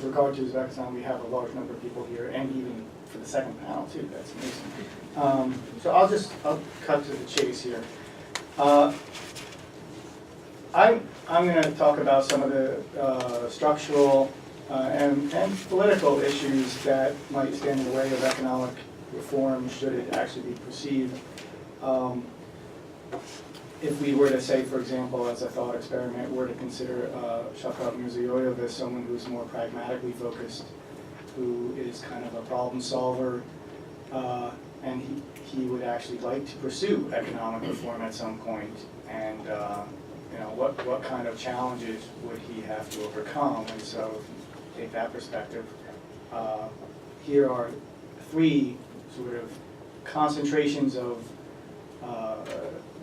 with regard to Uzbekistan, we have a large number of people here, and even for the second panel too. That's amazing. So I'll cut to the chase here. I'm going to talk about some of the structural and political issues that might stand in the way of economic reform should it actually be perceived. If we were to say, for example, as a thought experiment, were to consider Shavkat Mirziyoyev as someone who's more pragmatically focused, who is kind of a problem solver, and he would actually like to pursue economic reform at some point, and you know, what kind of challenges would he have to overcome? And so, if you take that perspective, here are three sort of concentrations of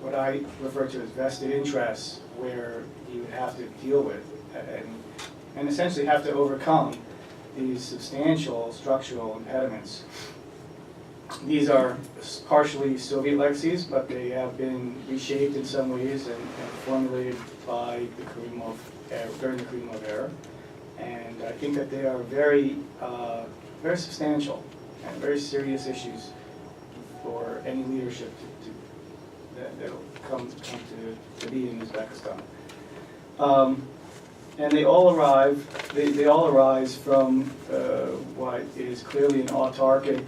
what I refer to as vested interests, where you would have to deal with and essentially have to overcome these substantial structural impediments. These are partially Soviet legacies, but they have been reshaped in some ways and formulated by the Karimov era, during the Karimov era. And I think that they are very, very substantial and very serious issues for any leadership that will come to be in Uzbekistan. And they all arise from what is clearly an autarkic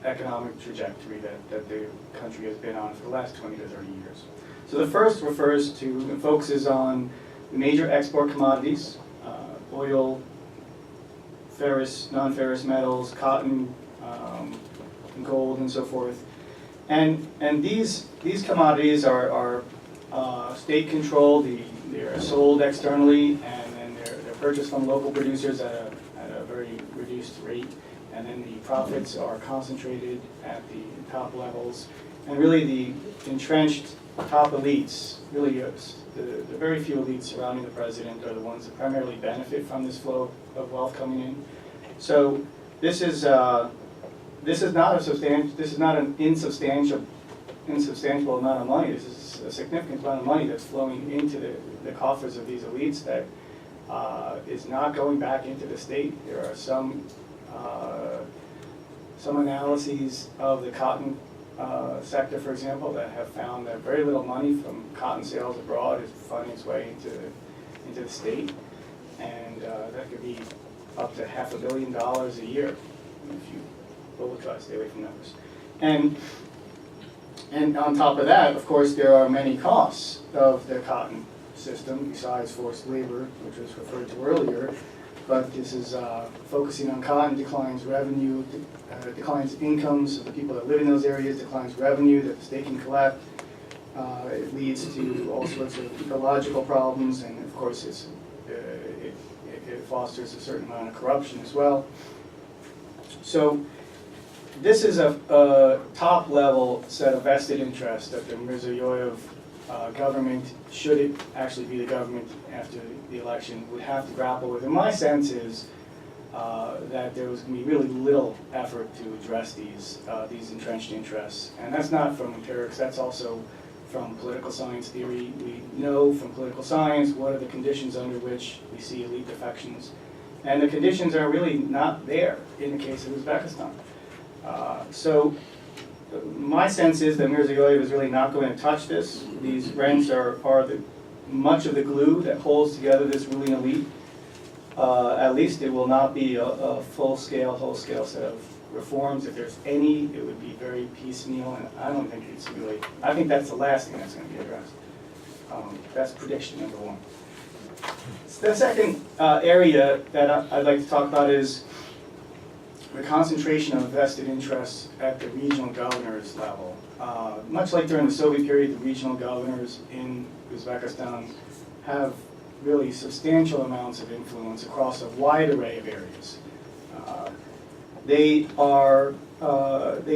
economic trajectory that the country has been on for the last 20 to 30 years. So the first refers to and focuses on major export commodities, oil, ferrous, non-ferrous metals, cotton, gold, and so forth. And these commodities are state controlled. They're sold externally, and then they're purchased from local producers at a very reduced rate. And then the profits are concentrated at the top levels. And really the entrenched top elites, really the very few elites surrounding the president are the ones that primarily benefit from this flow of wealth coming in. So this is not an insubstantial amount of money. This is a significant amount of money that's flowing into the coffers of these elites that is not going back into the state. There are some analyses of the cotton sector, for example, that have found that very little money from cotton sales abroad is finding its way into the state, and that could be up to $500 million a year if you will try to stay away from numbers. And on top of that, of course, there are many costs of the cotton system besides forced labor, which was referred to earlier. But this is focusing on cotton, declines revenue, declines incomes of the people that live in those areas, declines revenue that the state can collect. It leads to all sorts of ecological problems, and of course it fosters a certain amount of corruption as well. So this is a top-level set of vested interests that the Mirziyoyev government, should it actually be the government after the election, would have to grapple with. And my sense is that there was going to be really little effort to address these entrenched interests. And that's not from empirics, that's also from political science theory. We know from political science what are the conditions under which we see elite defections. And the conditions are really not there in the case of Uzbekistan. So my sense is that Mirziyoyev is really not going to touch this. These rents are much of the glue that holds together this ruling elite. At least it will not be a full-scale, whole-scale set of reforms. If there's any, it would be very piecemeal, and I don't think it's really, I think that's the last thing that's going to be addressed. That's prediction number one. The second area that I'd like to talk about is the concentration of vested interests at the regional governors level. Much like during the Soviet period, the regional governors in Uzbekistan have really substantial amounts of influence across a wide array of areas. They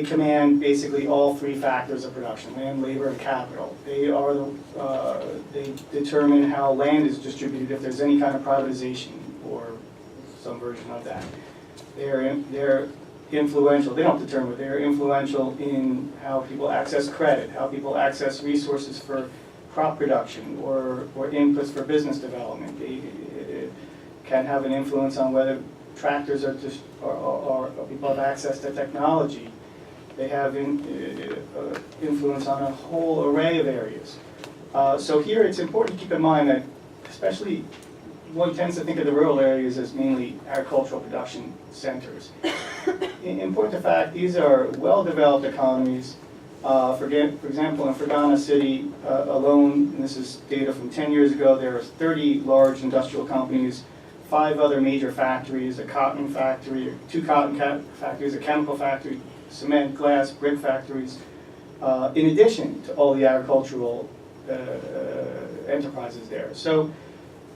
command basically all three factors of production: land, labor, and capital. They determine how land is distributed, if there's any kind of privatization or some version of that. They're influential. They don't determine, but they're influential in how people access credit, how people access resources for crop production or inputs for business development. can have an influence on whether tractors are just, or people have access to technology. They have influence on a whole array of areas. So here it's important to keep in mind that, especially, one tends to think of the rural areas as mainly agricultural production centers. In point of fact, these are well-developed economies. For example, in Fergana City alone, and this is data from 10 years ago, there are 30 large industrial companies, 5 other major factories, a cotton factory, 2 cotton factories, a chemical factory, cement, glass, brick factories, in addition to all the agricultural enterprises there. So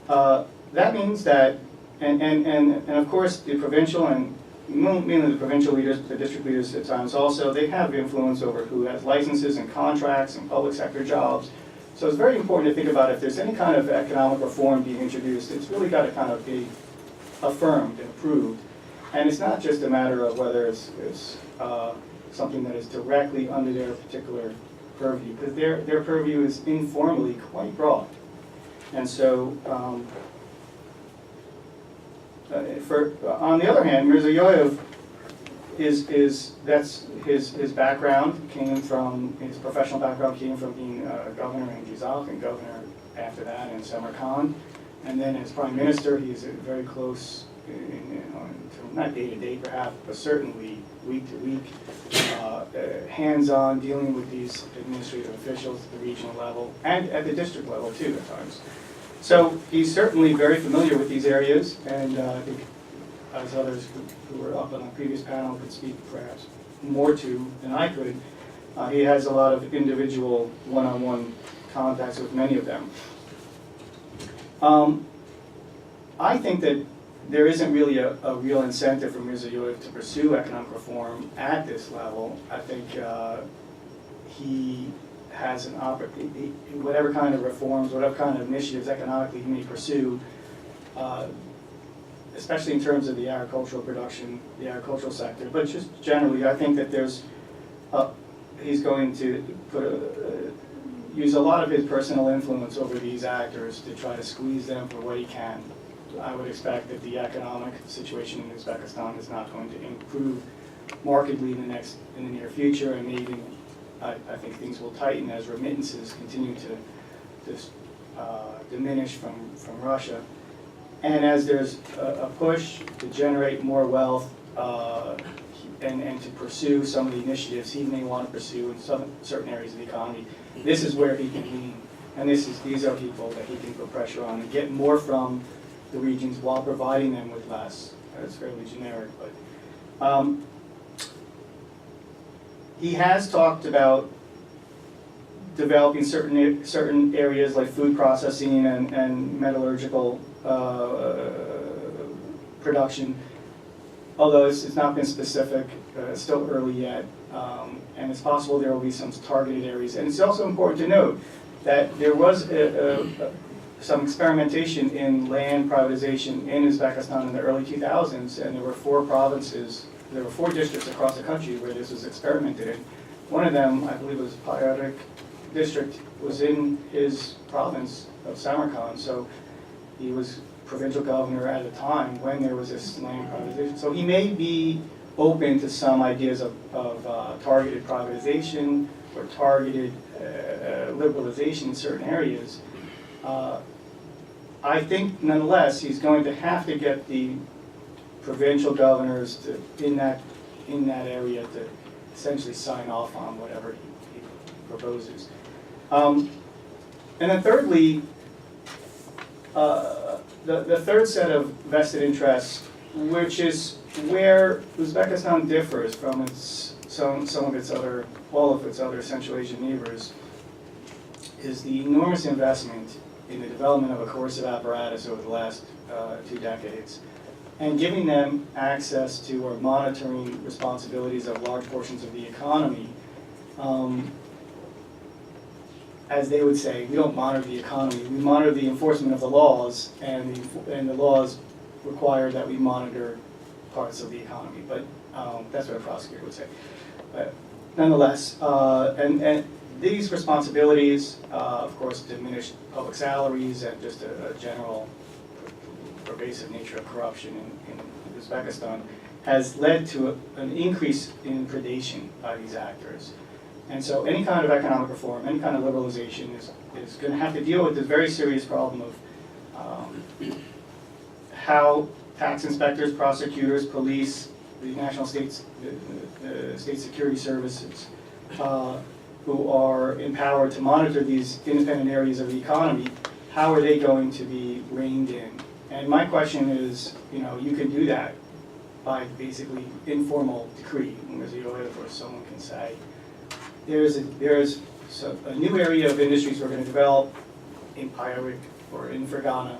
that means that, and of course the provincial and mainly the provincial leaders, the district leaders at times also, they have influence over who has licenses and contracts and public sector jobs. So it's very important to think about if there's any kind of economic reform being introduced, it's really got to kind of be affirmed and approved. And it's not just a matter of whether it's something that is directly under their particular purview, because their purview is informally quite broad. And so, on the other hand, Mirziyoyev that's his background came from, his professional background came from being governor in Gizak and governor after that in Samarkand. And then as prime minister, he's very close, not day to day perhaps, but certainly week to week, hands-on dealing with these administrative officials at the regional level and at the district level too at times. So he's certainly very familiar with these areas, and I think as others who were up on the previous panel could speak perhaps more to than I could, he has a lot of individual one-on-one contacts with many of them. I think that there isn't really a real incentive for Mirziyoyev to pursue economic reform at this level. I think he has an opportunity, whatever kind of reforms, whatever kind of initiatives economically he may pursue, especially in terms of the agricultural production, the agricultural sector, but just generally, I think that there's, he's going to use a lot of his personal influence over these actors to try to squeeze them for what he can. I would expect that the economic situation in Uzbekistan is not going to improve markedly in the near future, and maybe I think things will tighten as remittances continue to diminish from Russia. And as there's a push to generate more wealth and to pursue some of the initiatives he may want to pursue in certain areas of the economy, this is where he can lean. And these are people that he can put pressure on and get more from the regions while providing them with less. That's fairly generic, but he has talked about developing certain areas like food processing and metallurgical production, although it's not been specific. It's still early yet, and it's possible there will be some targeted areas. And it's also important to note that there was some experimentation in land privatization in Uzbekistan in the early 2000s, and there were 4 provinces, there were 4 districts across the country where this was experimented in. One of them, I believe, was Payarik district, was in his province of Samarkand, so he was provincial governor at a time when there was this land privatization. So he may be open to some ideas of targeted privatization or targeted liberalization in certain areas. I think, nonetheless, he's going to have to get the provincial governors to, in that area, to essentially sign off on whatever he proposes. And then thirdly, the third set of vested interests, which is where Uzbekistan differs from all of its other Central Asian neighbors, is the enormous investment in the development of a coercive apparatus over the last 2 decades, and giving them access to or monitoring responsibilities of large portions of the economy. As they would say, we don't monitor the economy, we monitor the enforcement of the laws, and the laws require that we monitor parts of the economy, but that's what a prosecutor would say. But nonetheless, and these responsibilities, of course, diminish public salaries and just a general pervasive nature of corruption in Uzbekistan has led to an increase in predation by these actors. And so any kind of economic reform, any kind of liberalization is going to have to deal with this very serious problem of how tax inspectors, prosecutors, police, the national states, the state security services, who are empowered to monitor these independent areas of the economy, how are they going to be reined in? And my question is, you can do that by basically informal decree, or someone can say, there's a new area of industries we're going to develop in Pyrik or in Fergana.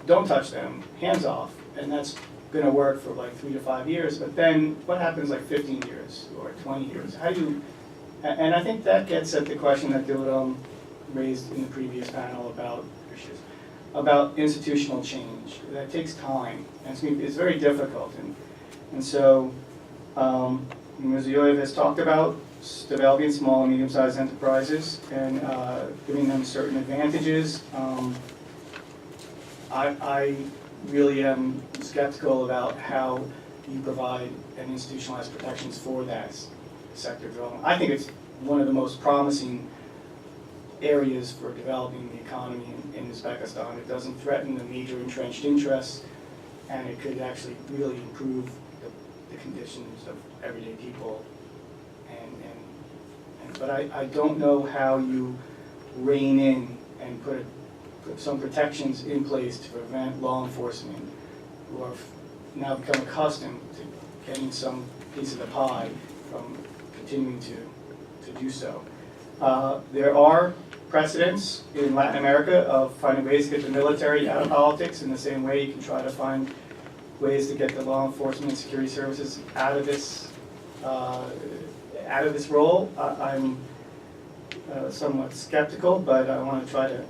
Don't touch them, hands off, and that's going to work for like 3 to 5 years. But then, what happens like 15 years or 20 years? How do you? And I think that gets at the question that Dilrodom raised in the previous panel about institutional change. That takes time, and it's very difficult. And so, Mirziyoyev has talked about developing small and medium-sized enterprises and giving them certain advantages. I really am skeptical about how you provide and institutionalize protections for that sector development. I think it's one of the most promising areas for developing the economy in Uzbekistan. It doesn't threaten the major entrenched interests, and it could actually really improve the conditions of everyday people. But I don't know how you rein in and put some protections in place to prevent law enforcement, who have now become accustomed to getting some piece of the pie, from continuing to do so. There are precedents in Latin America of finding ways to get the military out of politics in the same way you can try to find ways to get the law enforcement and security services out of this role. I'm somewhat skeptical, but I want to try to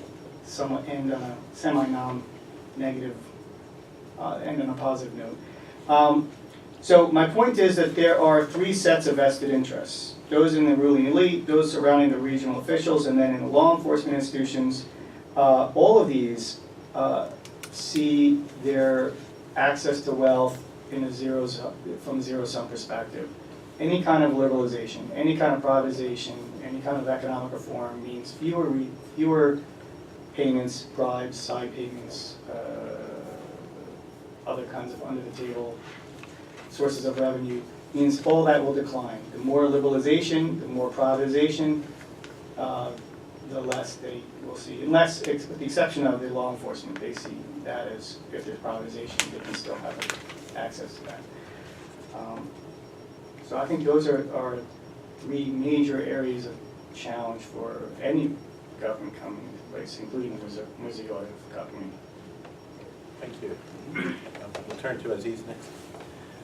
somewhat end on a semi-non-negative, end on a positive note. So my point is that there are 3 sets of vested interests. Those in the ruling elite, those surrounding the regional officials, and then in the law enforcement institutions. All of these see their access to wealth in from a zero-sum perspective. Any kind of liberalization, any kind of privatization, any kind of economic reform means fewer payments, bribes, side payments, other kinds of under-the-table sources of revenue, means all that will decline. The more liberalization, the more privatization, the less they will see. Unless, with the exception of the law enforcement, they see that as, if there's privatization, they can still have access to that. So I think those are 3 major areas of challenge for any government coming into place, including the Mirziyoyev government. Thank you. We'll turn to Aziz next.